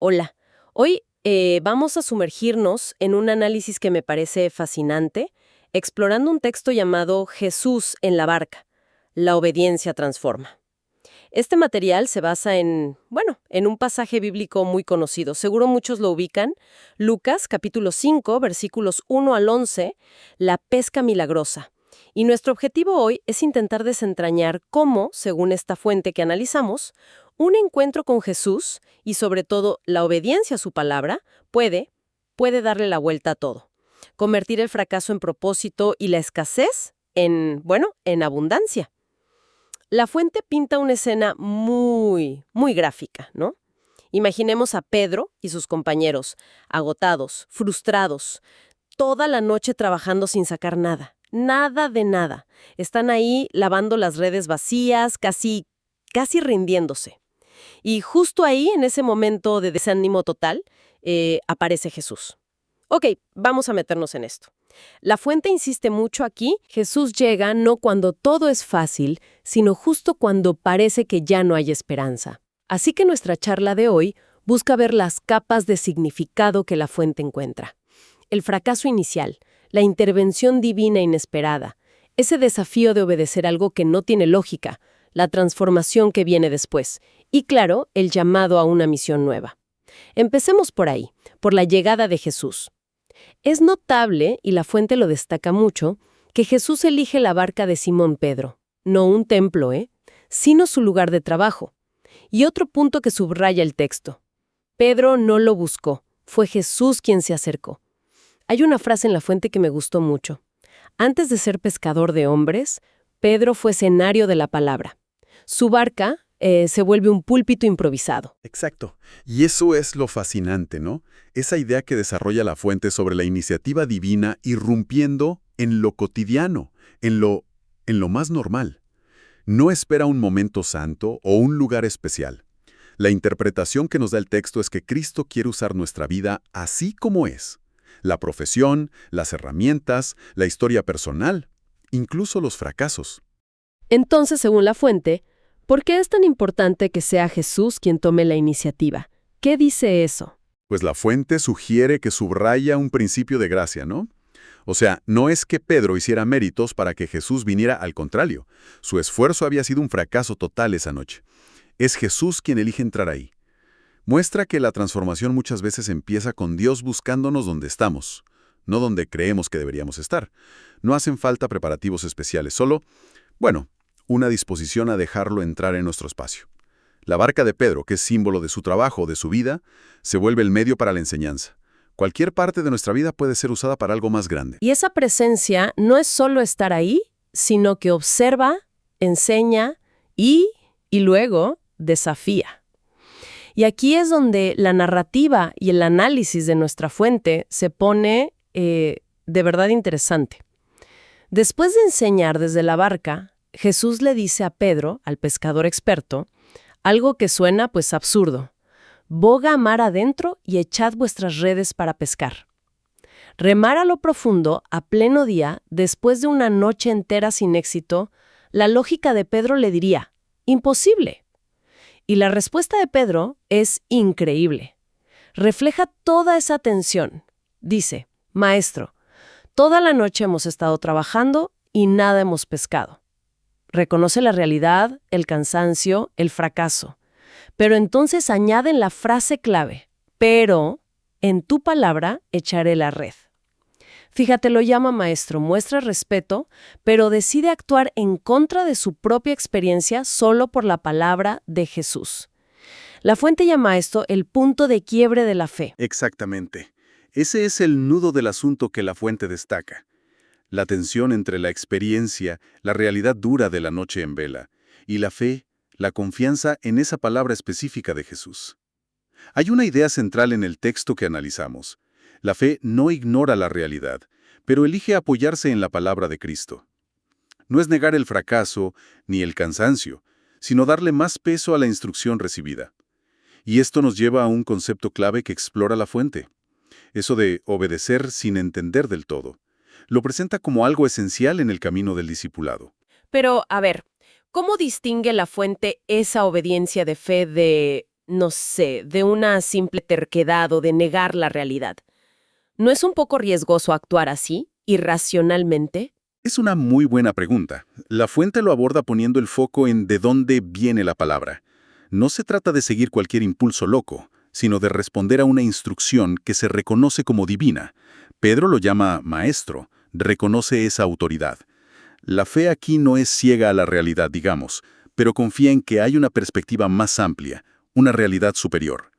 Hola, hoy vamos a sumergirnos en un análisis que me parece fascinante, explorando un texto llamado Jesús en la barca, la obediencia transforma. Este material se basa en un pasaje bíblico muy conocido, seguro muchos lo ubican, Lucas capítulo 5, versículos 1 al 11, la pesca milagrosa. Y nuestro objetivo hoy es intentar desentrañar cómo, según esta fuente que analizamos, un encuentro con Jesús y sobre todo la obediencia a su palabra puede darle la vuelta a todo. Convertir el fracaso en propósito y la escasez en abundancia. La fuente pinta una escena muy gráfica, ¿no? Imaginemos a Pedro y sus compañeros, agotados, frustrados, toda la noche trabajando sin sacar nada. Nada de nada. Están ahí lavando las redes vacías, casi rindiéndose. Y justo ahí, en ese momento de desánimo total, aparece Jesús. Ok, vamos a meternos en esto. La fuente insiste mucho aquí, Jesús llega no cuando todo es fácil, sino justo cuando parece que ya no hay esperanza. Así que nuestra charla de hoy busca ver las capas de significado que la fuente encuentra. El fracaso inicial, la intervención divina inesperada, ese desafío de obedecer algo que no tiene lógica, la transformación que viene después, y claro, el llamado a una misión nueva. Empecemos por ahí, por la llegada de Jesús. Es notable, y la fuente lo destaca mucho, que Jesús elige la barca de Simón Pedro, no un templo, sino su lugar de trabajo. Y otro punto que subraya el texto. Pedro no lo buscó, fue Jesús quien se acercó. Hay una frase en la fuente que me gustó mucho. Antes de ser pescador de hombres, Pedro fue escenario de la palabra. Su barca se vuelve un púlpito improvisado. Exacto. Y eso es lo fascinante, ¿no? Esa idea que desarrolla la fuente sobre la iniciativa divina irrumpiendo en lo cotidiano, en lo más normal. No espera un momento santo o un lugar especial. La interpretación que nos da el texto es que Cristo quiere usar nuestra vida así como es. La profesión, las herramientas, la historia personal, incluso los fracasos. Entonces, según la fuente, ¿por qué es tan importante que sea Jesús quien tome la iniciativa? ¿Qué dice eso? Pues la fuente sugiere que subraya un principio de gracia, ¿no? O sea, no es que Pedro hiciera méritos para que Jesús viniera, al contrario. Su esfuerzo había sido un fracaso total esa noche. Es Jesús quien elige entrar ahí. Muestra que la transformación muchas veces empieza con Dios buscándonos donde estamos, no donde creemos que deberíamos estar. No hacen falta preparativos especiales, solo, una disposición a dejarlo entrar en nuestro espacio. La barca de Pedro, que es símbolo de su trabajo o de su vida, se vuelve el medio para la enseñanza. Cualquier parte de nuestra vida puede ser usada para algo más grande. Y esa presencia no es solo estar ahí, sino que observa, enseña y luego desafía. Y aquí es donde la narrativa y el análisis de nuestra fuente se pone de verdad interesante. Después de enseñar desde la barca, Jesús le dice a Pedro, al pescador experto, algo que suena pues absurdo. Boga a mar adentro y echad vuestras redes para pescar. Remar a lo profundo, a pleno día, después de una noche entera sin éxito, la lógica de Pedro le diría, imposible. Y la respuesta de Pedro es increíble. Refleja toda esa tensión. Dice, Maestro, toda la noche hemos estado trabajando y nada hemos pescado. Reconoce la realidad, el cansancio, el fracaso. Pero entonces añaden la frase clave, pero en tu palabra echaré la red. Fíjate, lo llama maestro, muestra respeto, pero decide actuar en contra de su propia experiencia solo por la palabra de Jesús. La fuente llama a esto el punto de quiebre de la fe. Exactamente. Ese es el nudo del asunto que la fuente destaca. La tensión entre la experiencia, la realidad dura de la noche en vela, y la fe, la confianza en esa palabra específica de Jesús. Hay una idea central en el texto que analizamos. La fe no ignora la realidad, pero elige apoyarse en la palabra de Cristo. No es negar el fracaso ni el cansancio, sino darle más peso a la instrucción recibida. Y esto nos lleva a un concepto clave que explora la fuente. Eso de obedecer sin entender del todo. Lo presenta como algo esencial en el camino del discipulado. Pero, a ver, ¿cómo distingue la fuente esa obediencia de fe de no sé, de una simple terquedad o de negar la realidad. ¿No es un poco riesgoso actuar así, irracionalmente? Es una muy buena pregunta. La fuente lo aborda poniendo el foco en de dónde viene la palabra. No se trata de seguir cualquier impulso loco, sino de responder a una instrucción que se reconoce como divina. Pedro lo llama maestro, reconoce esa autoridad. La fe aquí no es ciega a la realidad, digamos, pero confía en que hay una perspectiva más amplia, una realidad superior.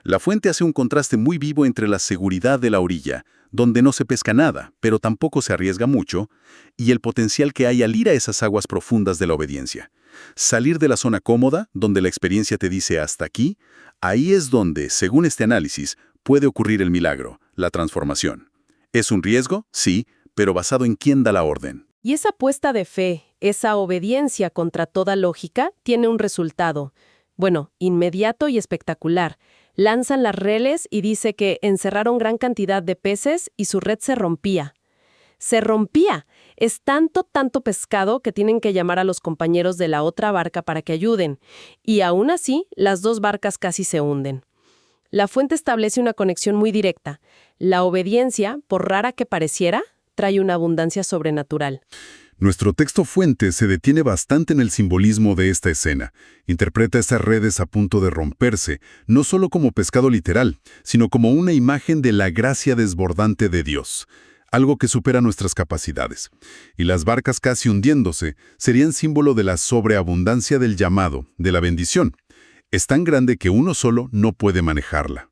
La fuente hace un contraste muy vivo entre la seguridad de la orilla, donde no se pesca nada, pero tampoco se arriesga mucho, y el potencial que hay al ir a esas aguas profundas de la obediencia. Salir de la zona cómoda, donde la experiencia te dice hasta aquí, ahí es donde, según este análisis, puede ocurrir el milagro, la transformación. ¿Es un riesgo? Sí, pero basado en quién da la orden. Y esa apuesta de fe, esa obediencia contra toda lógica, tiene un resultado. Bueno, inmediato y espectacular. Lanzan las reles y dice que encerraron gran cantidad de peces y su red se rompía. ¡Se rompía! Es tanto pescado que tienen que llamar a los compañeros de la otra barca para que ayuden. Y aún así, las dos barcas casi se hunden. La fuente establece una conexión muy directa. La obediencia, por rara que pareciera, trae una abundancia sobrenatural. Nuestro texto fuente se detiene bastante en el simbolismo de esta escena. Interpreta esas redes a punto de romperse, no solo como pescado literal, sino como una imagen de la gracia desbordante de Dios, algo que supera nuestras capacidades. Y las barcas casi hundiéndose serían símbolo de la sobreabundancia del llamado, de la bendición. Es tan grande que uno solo no puede manejarla.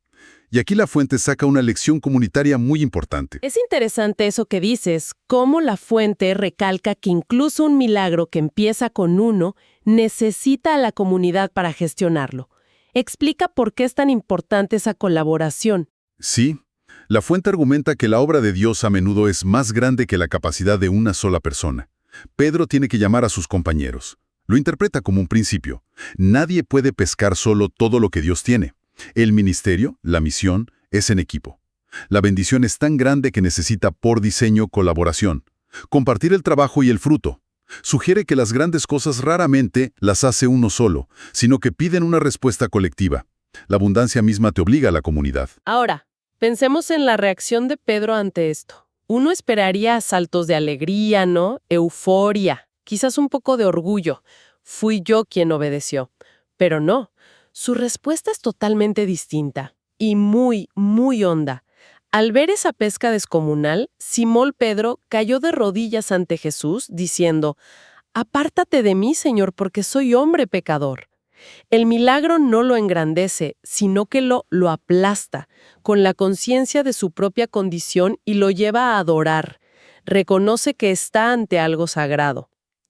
Y aquí la fuente saca una lección comunitaria muy importante. Es interesante eso que dices, cómo la fuente recalca que incluso un milagro que empieza con uno necesita a la comunidad para gestionarlo. Explica por qué es tan importante esa colaboración. Sí, la fuente argumenta que la obra de Dios a menudo es más grande que la capacidad de una sola persona. Pedro tiene que llamar a sus compañeros. Lo interpreta como un principio. Nadie puede pescar solo todo lo que Dios tiene. El ministerio, la misión, es en equipo. La bendición es tan grande que necesita por diseño colaboración. Compartir el trabajo y el fruto. Sugiere que las grandes cosas raramente las hace uno solo, sino que piden una respuesta colectiva. La abundancia misma te obliga a la comunidad. Ahora, pensemos en la reacción de Pedro ante esto. Uno esperaría saltos de alegría, ¿no? Euforia, quizás un poco de orgullo. Fui yo quien obedeció. Pero no. Su respuesta es totalmente distinta y muy honda. Al ver esa pesca descomunal, Simón Pedro cayó de rodillas ante Jesús, diciendo: «Apártate de mí, Señor, porque soy hombre pecador». El milagro no lo engrandece, sino que lo aplasta, con la conciencia de su propia condición y lo lleva a adorar. Reconoce que está ante algo sagrado.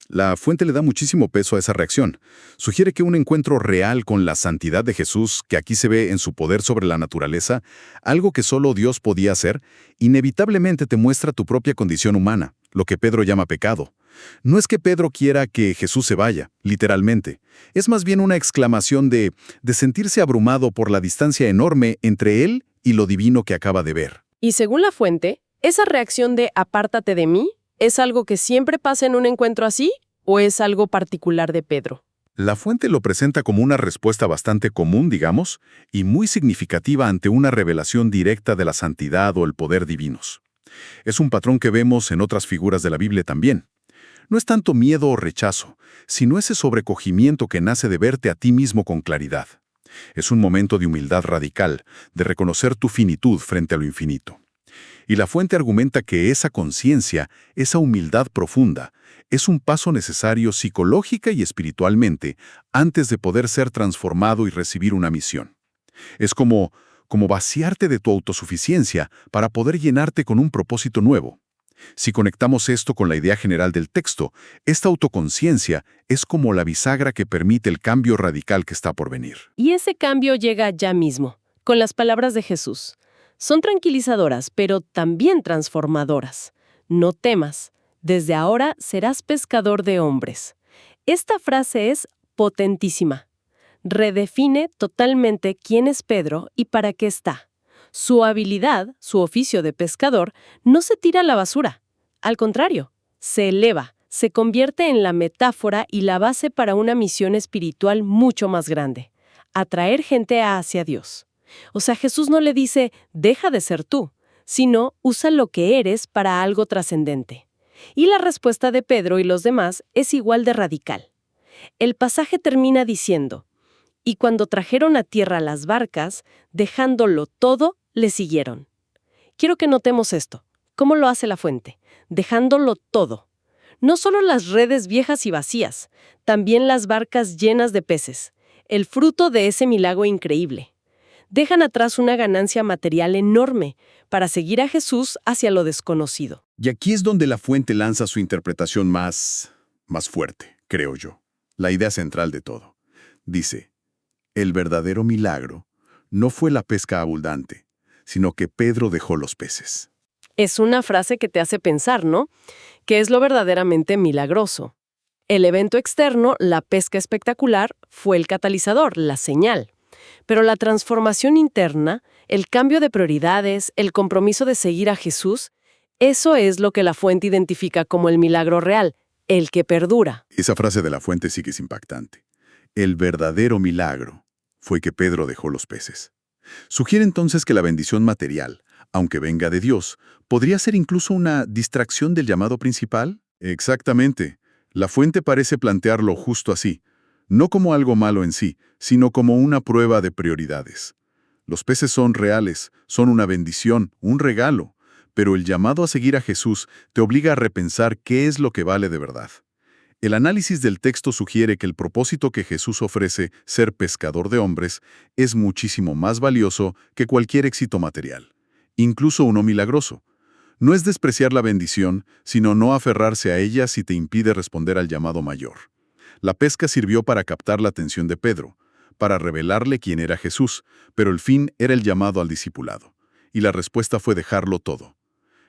La fuente le da muchísimo peso a esa reacción. Sugiere que un encuentro real con la santidad de Jesús, que aquí se ve en su poder sobre la naturaleza, algo que solo Dios podía hacer, inevitablemente te muestra tu propia condición humana, lo que Pedro llama pecado. No es que Pedro quiera que Jesús se vaya, literalmente. Es más bien una exclamación de sentirse abrumado por la distancia enorme entre él y lo divino que acaba de ver. Y según la fuente, esa reacción de «apártate de mí» ¿es algo que siempre pasa en un encuentro así o es algo particular de Pedro? La fuente lo presenta como una respuesta bastante común, digamos, y muy significativa ante una revelación directa de la santidad o el poder divinos. Es un patrón que vemos en otras figuras de la Biblia también. No es tanto miedo o rechazo, sino ese sobrecogimiento que nace de verte a ti mismo con claridad. Es un momento de humildad radical, de reconocer tu finitud frente a lo infinito. Y la fuente argumenta que esa conciencia, esa humildad profunda, es un paso necesario psicológica y espiritualmente antes de poder ser transformado y recibir una misión. Es como vaciarte de tu autosuficiencia para poder llenarte con un propósito nuevo. Si conectamos esto con la idea general del texto, esta autoconciencia es como la bisagra que permite el cambio radical que está por venir. Y ese cambio llega ya mismo, con las palabras de Jesús. Son tranquilizadoras, pero también transformadoras. No temas, desde ahora serás pescador de hombres. Esta frase es potentísima. Redefine totalmente quién es Pedro y para qué está. Su habilidad, su oficio de pescador, no se tira a la basura. Al contrario, se eleva, se convierte en la metáfora y la base para una misión espiritual mucho más grande. atraer gente hacia Dios. O sea, Jesús no le dice, deja de ser tú, sino usa lo que eres para algo trascendente. Y la respuesta de Pedro y los demás es igual de radical. El pasaje termina diciendo, y cuando trajeron a tierra las barcas, dejándolo todo, le siguieron. Quiero que notemos esto. ¿Cómo lo hace la fuente? Dejándolo todo. No solo las redes viejas y vacías, también las barcas llenas de peces. El fruto de ese milagro increíble. Dejan atrás una ganancia material enorme para seguir a Jesús hacia lo desconocido. Y aquí es donde la fuente lanza su interpretación más fuerte, creo yo. La idea central de todo. Dice, el verdadero milagro no fue la pesca abundante, sino que Pedro dejó los peces. Es una frase que te hace pensar, ¿no? ¿Qué es lo verdaderamente milagroso? El evento externo, la pesca espectacular, fue el catalizador, la señal. Pero la transformación interna, el cambio de prioridades, el compromiso de seguir a Jesús, eso es lo que la fuente identifica como el milagro real, el que perdura. Esa frase de la fuente sí que es impactante. El verdadero milagro fue que Pedro dejó los peces. Sugiere entonces que la bendición material, aunque venga de Dios, ¿podría ser incluso una distracción del llamado principal? Exactamente. La fuente parece plantearlo justo así, no como algo malo en sí, sino como una prueba de prioridades. Los peces son reales, son una bendición, un regalo, pero el llamado a seguir a Jesús te obliga a repensar qué es lo que vale de verdad. El análisis del texto sugiere que el propósito que Jesús ofrece, ser pescador de hombres, es muchísimo más valioso que cualquier éxito material, incluso uno milagroso. No es despreciar la bendición, sino no aferrarse a ella si te impide responder al llamado mayor. La pesca sirvió para captar la atención de Pedro, para revelarle quién era Jesús, pero el fin era el llamado al discipulado, y la respuesta fue dejarlo todo.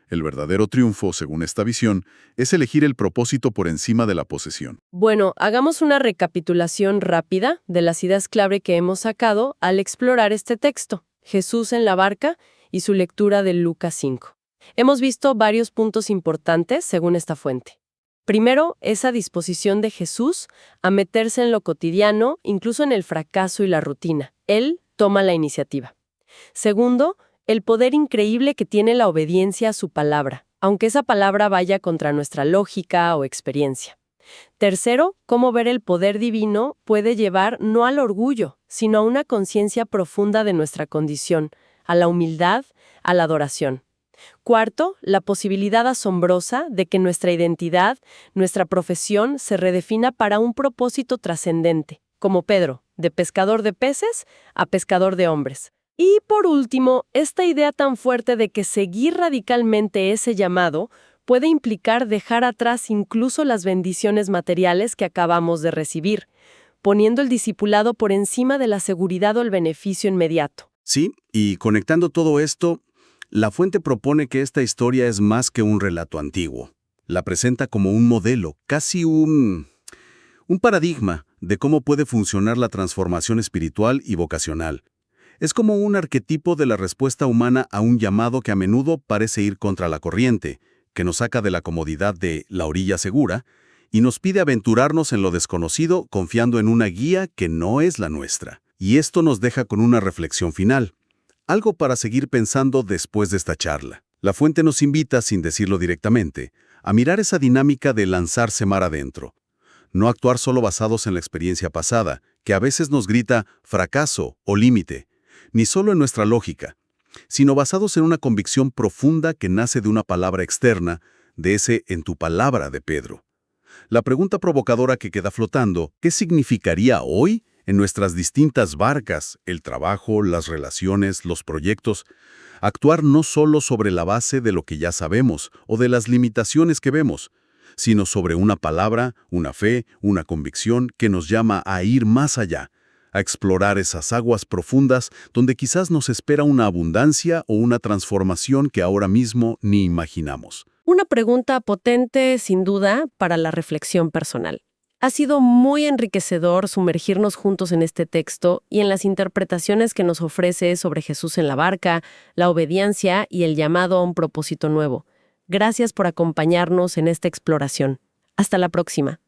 El verdadero triunfo, según esta visión, es elegir el propósito por encima de la posesión. Bueno, hagamos una recapitulación rápida de las ideas clave que hemos sacado al explorar este texto, Jesús en la barca y su lectura de Lucas 5. Hemos visto varios puntos importantes según esta fuente. Primero, esa disposición de Jesús a meterse en lo cotidiano, incluso en el fracaso y la rutina. Él toma la iniciativa. Segundo, el poder increíble que tiene la obediencia a su palabra, aunque esa palabra vaya contra nuestra lógica o experiencia. Tercero, cómo ver el poder divino puede llevar no al orgullo, sino a una conciencia profunda de nuestra condición, a la humildad, a la adoración. Cuarto, la posibilidad asombrosa de que nuestra identidad, nuestra profesión, se redefina para un propósito trascendente, como Pedro, de pescador de peces a pescador de hombres. Y por último, esta idea tan fuerte de que seguir radicalmente ese llamado puede implicar dejar atrás incluso las bendiciones materiales que acabamos de recibir, poniendo el discipulado por encima de la seguridad o el beneficio inmediato. Sí, y conectando todo esto, la fuente propone que esta historia es más que un relato antiguo. La presenta como un modelo, casi un paradigma de cómo puede funcionar la transformación espiritual y vocacional. Es como un arquetipo de la respuesta humana a un llamado que a menudo parece ir contra la corriente, que nos saca de la comodidad de la orilla segura y nos pide aventurarnos en lo desconocido confiando en una guía que no es la nuestra. Y esto nos deja con una reflexión final, algo para seguir pensando después de esta charla. La fuente nos invita, sin decirlo directamente, a mirar esa dinámica de lanzarse mar adentro. No actuar solo basados en la experiencia pasada, que a veces nos grita fracaso o límite, ni solo en nuestra lógica, sino basados en una convicción profunda que nace de una palabra externa, de ese en tu palabra de Pedro. La pregunta provocadora que queda flotando, ¿qué significaría hoy en nuestras distintas barcas, el trabajo, las relaciones, los proyectos, actuar no solo sobre la base de lo que ya sabemos o de las limitaciones que vemos, sino sobre una palabra, una fe, una convicción que nos llama a ir más allá, a explorar esas aguas profundas donde quizás nos espera una abundancia o una transformación que ahora mismo ni imaginamos? Una pregunta potente, sin duda, para la reflexión personal. Ha sido muy enriquecedor sumergirnos juntos en este texto y en las interpretaciones que nos ofrece sobre Jesús en la barca, la obediencia y el llamado a un propósito nuevo. Gracias por acompañarnos en esta exploración. Hasta la próxima.